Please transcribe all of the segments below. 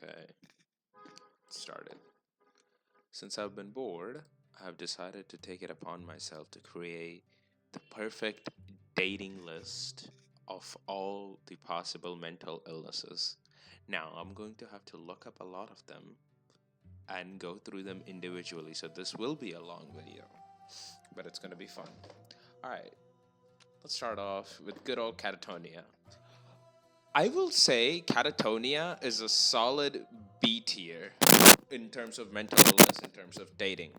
Okay, started. Since I've been bored, I've decided to take it upon myself to create the perfect dating list of all the possible mental illnesses. Now, I'm going to have to look up a lot of them and go through them individually, so this will be a long video, but it's going to be fun. All right, let's start off with good old catatonia. I will say catatonia is a solid B tier in terms of mental illness, in terms of dating.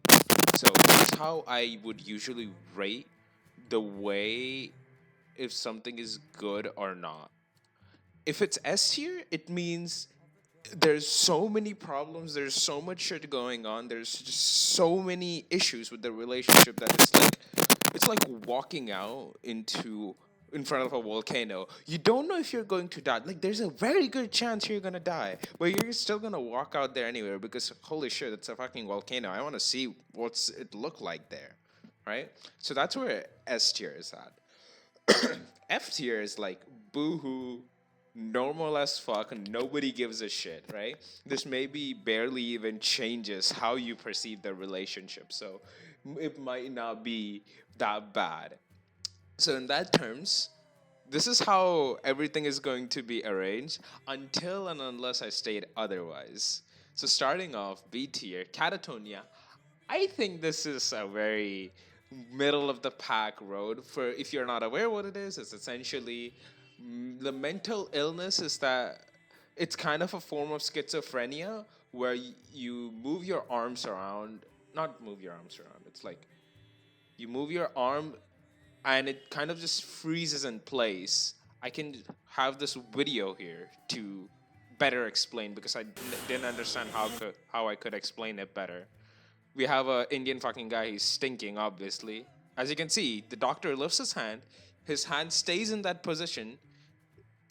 So that's how I would usually rate the way if something is good or not. If it's S tier, it means there's so many problems, there's so much shit going on, there's just so many issues with the relationship that it's like walking out into in front of a volcano. You don't know if you're going to die. Like there's a very good chance you're gonna die, but you're still gonna walk out there anyway because holy shit, it's a fucking volcano. I want to see what's it look like there, right? So that's where S tier is at. F tier is like boohoo, normal as fuck, and nobody gives a shit, right? This maybe barely even changes how you perceive the relationship, so it might not be that bad. So in that terms, this is how everything is going to be arranged until and unless I state otherwise. So starting off B tier, catatonia. I think this is a very middle of the pack road. For if you're not aware what it is, it's essentially the mental illness is that it's kind of a form of schizophrenia where you move your arms around, not move your arms around. It's like you move your arm and it kind of just freezes in place. I can have this video here to better explain because didn't understand how I could explain it better. We have a Indian fucking guy. He's stinking, obviously. As you can see, the doctor lifts his hand. His hand stays in that position,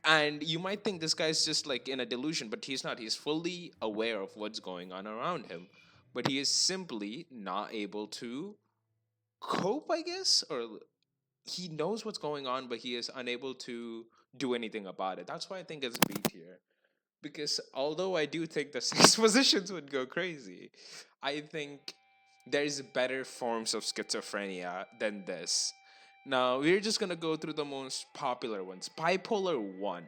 and you might think this guy's just like in a delusion, but he's not. He's fully aware of what's going on around him, but he is simply not able to cope, I guess, or he knows what's going on, but he is unable to do anything about it. That's why I think it's B tier. Because although I do think the six positions would go crazy, I think there's better forms of schizophrenia than this. Now, we're just gonna go through the most popular ones. Bipolar 1.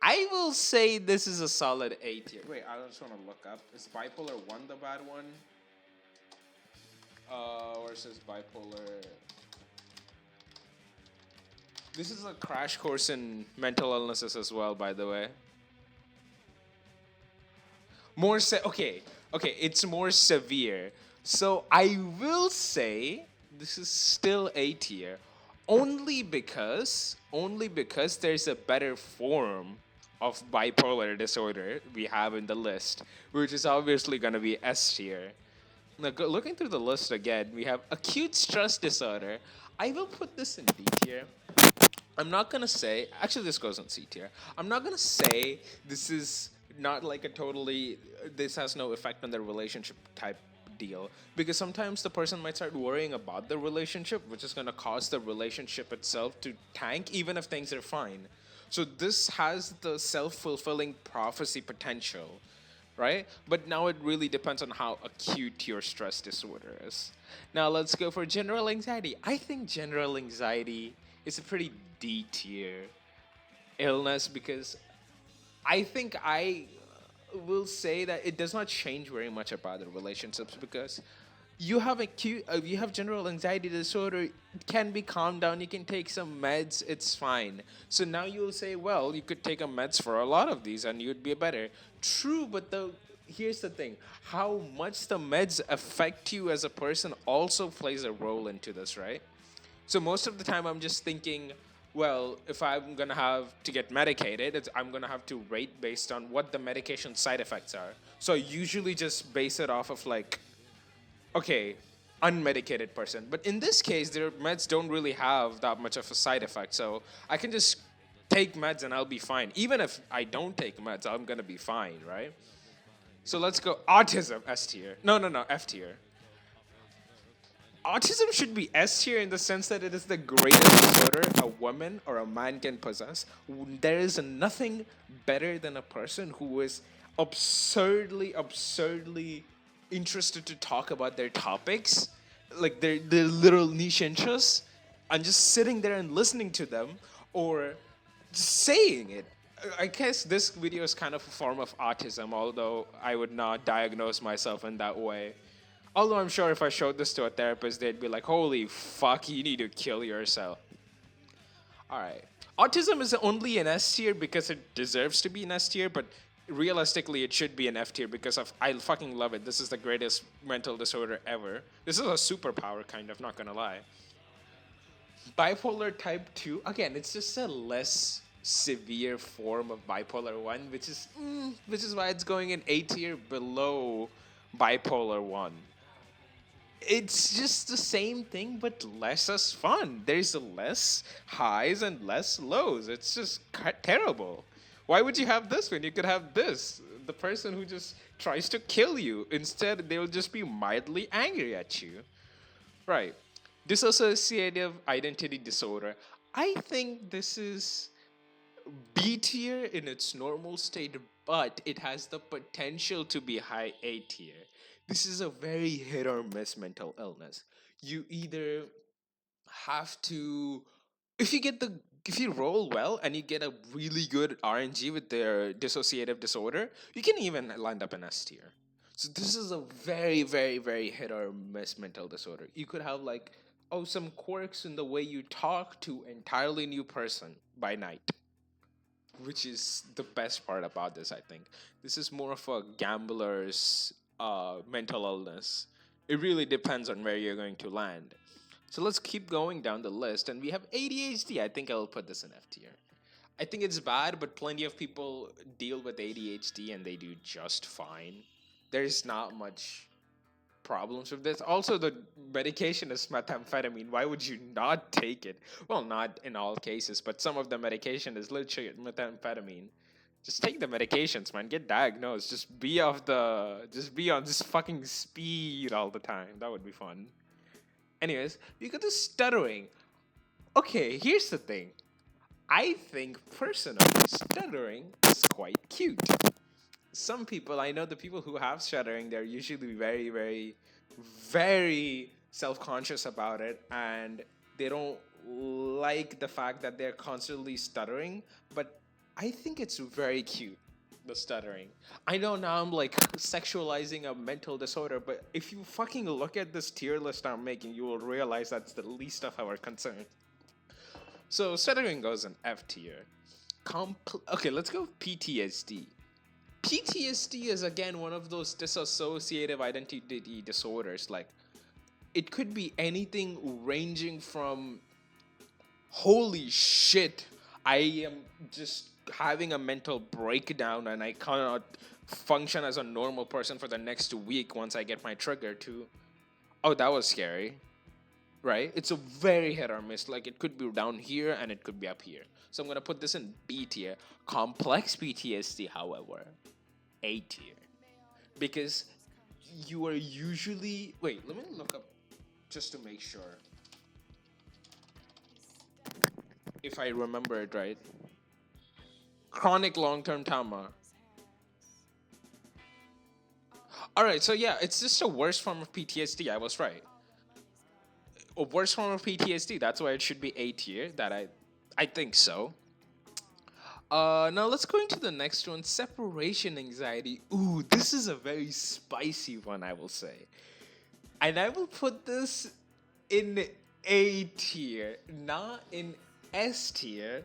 I will say this is a solid A tier. Wait, I just wanna look up. Is bipolar 1 the bad one? Or says bipolar. This is a crash course in mental illnesses as well, by the way. Okay, it's more severe. So I will say this is still A tier, only because there's a better form of bipolar disorder we have in the list, which is obviously gonna be S tier. Now, looking through the list again, we have acute stress disorder. I will put this in D tier. I'm not gonna say. Actually, this goes on C tier. I'm not gonna say this is not like a totally. This has no effect on the relationship type deal because sometimes the person might start worrying about the relationship, which is gonna cause the relationship itself to tank, even if things are fine. So this has the self-fulfilling prophecy potential, right? But now it really depends on how acute your stress disorder is. Now let's go for general anxiety. I think general anxiety is a pretty D tier illness because I think I will say that it does not change very much about the relationships because you have general anxiety disorder. It can be calmed down, you can take some meds, it's fine. So now you'll say, well, you could take a meds for a lot of these and you'd be better. True, but the here's the thing, how much the meds affect you as a person also plays a role into this, right? So most of the time, I'm just thinking, well, if I'm gonna have to get medicated, I'm gonna have to rate based on what the medication side effects are. So I usually just base it off of like, okay, unmedicated person. But in this case, their meds don't really have that much of a side effect. So I can just take meds and I'll be fine. Even if I don't take meds, I'm gonna be fine, right? So let's go autism, S tier. No, F tier. autism should be S tier in the sense that it is the greatest disorder a woman or a man can possess. There is nothing better than a person who is absurdly interested to talk about their topics, like their little niche interests, and just sitting there and listening to them or just saying it. I guess this video is kind of a form of autism, although I would not diagnose myself in that way. Although I'm sure if I showed this to a therapist, they'd be like, holy fuck, you need to kill yourself. All right. Autism is only an S tier because it deserves to be an S tier, but realistically, it should be an F tier because I fucking love it. This is the greatest mental disorder ever. This is a superpower, kind of, not gonna lie. Bipolar type 2, again, it's just a less severe form of bipolar 1, which is why it's going in A tier below bipolar 1. It's just the same thing but less as fun. There's less highs and less lows. It's just terrible. Why would you have this when you could have this? The person who just tries to kill you. Instead, they'll just be mildly angry at you. Right. Dissociative identity disorder. I think this is B tier in its normal state, but it has the potential to be high A tier. This is a very hit or miss mental illness. You either have to, if you get the if you roll well and you get a really good RNG with their dissociative disorder, you can even land up in S tier. So this is a very hit or miss mental disorder. You could have like some quirks in the way you talk to entirely new person by night, which is the best part about this. I think this is more of a gambler's mental illness. It really depends on where you're going to land. So let's keep going down the list, and we have ADHD. I think I'll put this in F tier. I think it's bad, but plenty of people deal with ADHD and they do just fine. There's not much problems with this. Also, the medication is methamphetamine. Why would you not take it? Well, not in all cases, but some of the medication is literally methamphetamine. Just take the medications, man. Get diagnosed. Just be on this fucking speed all the time. That would be fun. Anyways, we got to stuttering. Okay, here's the thing. I think personally, stuttering is quite cute. Some people, I know the people who have stuttering, they're usually very self-conscious about it, and they don't like the fact that they're constantly stuttering, but I think it's very cute, the stuttering. I know now I'm like sexualizing a mental disorder, but if you fucking look at this tier list I'm making, you will realize that's the least of our concern. So stuttering goes in F tier. Okay, let's go PTSD. PTSD is again one of those dissociative identity disorders. Like, it could be anything ranging from holy shit, I am just having a mental breakdown and I cannot function as a normal person for the next week once I get my trigger, to oh, that was scary. Right? It's a very hit or miss. Like, it could be down here and it could be up here. So I'm gonna put this in B tier. Complex PTSD, however, A tier, because you are usually let me look up just to make sure if I remember it right. Chronic long-term trauma. All right, so yeah, it's just a worse form of PTSD. I was right. A worse form of PTSD. That's why it should be A tier. I think so. Now let's go into the next one, separation anxiety. Ooh, this is a very spicy one, I will say. And I will put this in A tier, not in S tier,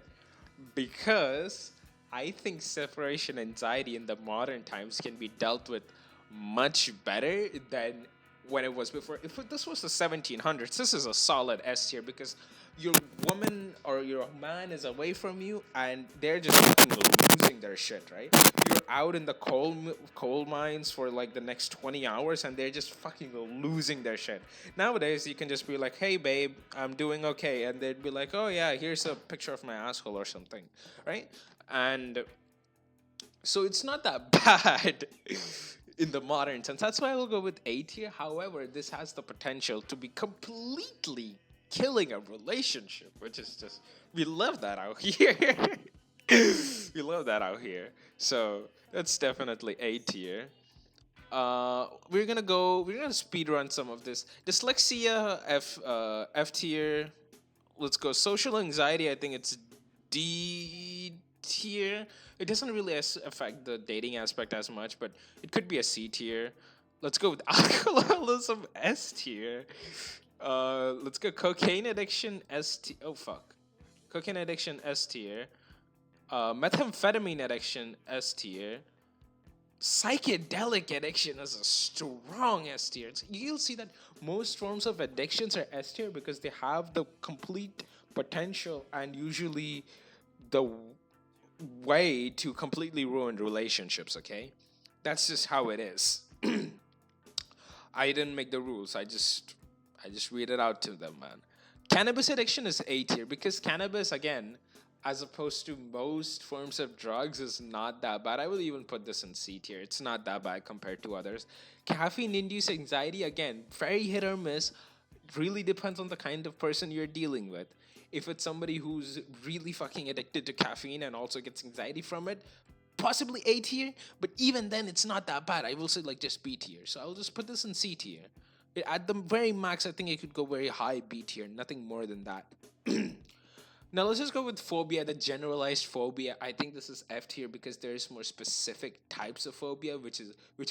because I think separation anxiety in the modern times can be dealt with much better than when it was before. If this was the 1700s, this is a solid S tier, because your woman or your man is away from you and they're just fucking losing their shit, right? You're out in the coal mines for like the next 20 hours and they're just fucking losing their shit. Nowadays, you can just be like, hey, babe, I'm doing okay. And they'd be like, oh, yeah, here's a picture of my asshole or something, right? And so it's not that bad. in the modern sense. That's why I will go with A tier. However, this has the potential to be completely killing a relationship, which is just we love that out here. We love that out here. So that's definitely A tier. We're gonna speed run some of this. Dyslexia F tier. Let's go social anxiety. I think it's D tier. It doesn't really affect the dating aspect as much, but it could be a C tier. Let's go with alcoholism S tier. Let's go cocaine addiction S tier. Oh fuck, cocaine addiction S tier. Methamphetamine addiction S tier. Psychedelic addiction is a strong S tier. You'll see that most forms of addictions are S tier because they have the complete potential and usually the way to completely ruin relationships. Okay, that's just how it is. I didn't make the rules. I just read it out to them, man. Cannabis addiction is A tier because cannabis, again, as opposed to most forms of drugs, is not that bad. I will even put this in C tier. It's not that bad compared to others. Caffeine induced anxiety, again, very hit or miss. Really depends on the kind of person you're dealing with. If it's somebody who's really fucking addicted to caffeine and also gets anxiety from it, possibly A tier, but even then it's not that bad. I will say like just B tier. So I'll just put this in C tier. At the very max, I think it could go very high B tier, nothing more than that. Now let's just go with phobia, the generalized phobia. I think this is F tier because there's more specific types of phobia, which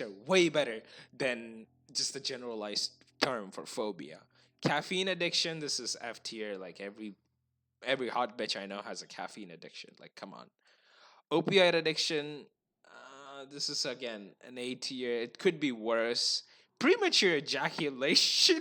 are way better than just the generalized term for phobia. Caffeine addiction, this is F tier. Like every hot bitch I know has a caffeine addiction. Like, come on. Opioid addiction, this is again an A tier. It could be worse. Premature ejaculation.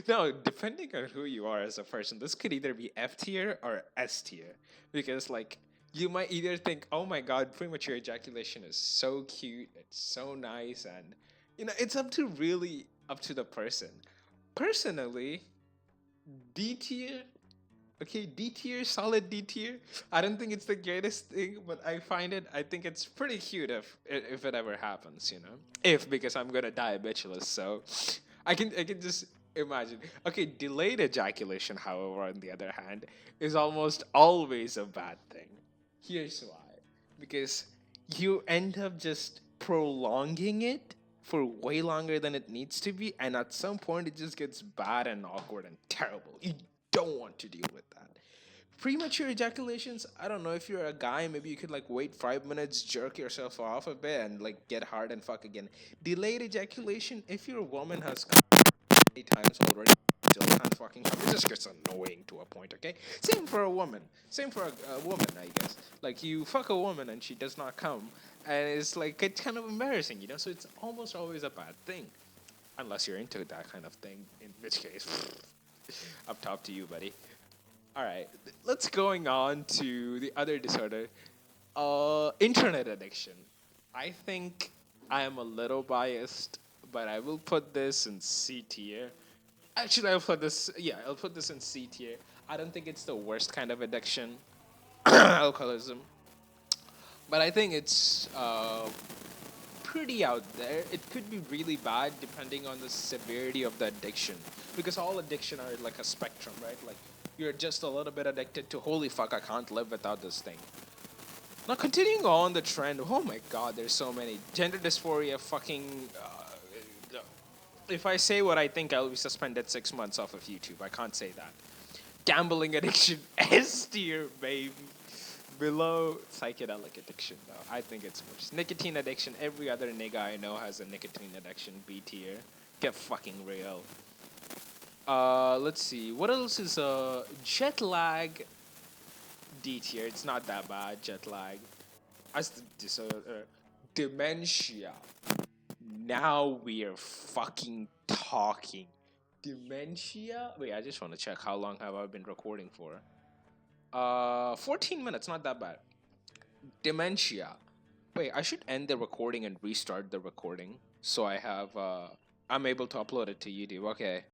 No, depending on who you are as a person, this could either be F tier or S tier. Because, like, you might either think, oh my god, premature ejaculation is so cute, it's so nice, and, it's up to the person. Personally, D tier. Okay, D tier, solid D tier. I don't think it's the greatest thing, but I think it's pretty cute if it ever happens, you know. If because I'm gonna die bitchless, so I can just imagine. Okay, delayed ejaculation, however, on the other hand, is almost always a bad thing. Here's why. Because you end up just prolonging it for way longer than it needs to be, and at some point it just gets bad and awkward and terrible. You don't want to deal with that. Premature ejaculations, I don't know if you're a guy, maybe you could like wait 5 minutes, jerk yourself off a bit, and like get hard and fuck again. Delayed ejaculation, if your woman has come many times already, still can't fucking come, it just gets annoying to a point, okay? Same for a woman. Same for a woman, I guess. Like you fuck a woman and she does not come, and it's kind of embarrassing, So it's almost always a bad thing. Unless you're into that kind of thing, in which case, up top to you, buddy. All right, let's going on to the other disorder, internet addiction. I think I am a little biased, but I will put this in C tier. Actually, I'll put this in C tier. I don't think it's the worst kind of addiction, alcoholism, but I think it's pretty out there. It could be really bad depending on the severity of the addiction. Because all addiction are like a spectrum, right? Like you're just a little bit addicted to holy fuck, I can't live without this thing. Now continuing on the trend, oh my god, there's so many. Gender dysphoria, fucking if I say what I think, I'll be suspended 6 months off of YouTube. I can't say that. Gambling addiction, S tier, baby. Below psychedelic addiction, though. I think it's worse. Nicotine addiction. Every other nigga I know has a nicotine addiction. B tier. Get fucking real. Let's see. What else is jet lag? D tier. It's not that bad. Jet lag. As the disorder. Dementia. Now we are fucking talking. Dementia. Wait, I just want to check how long have I been recording for. 14 minutes, not that bad. Dementia. Wait, I should end the recording and restart the recording so I'm able to upload it to YouTube. Okay.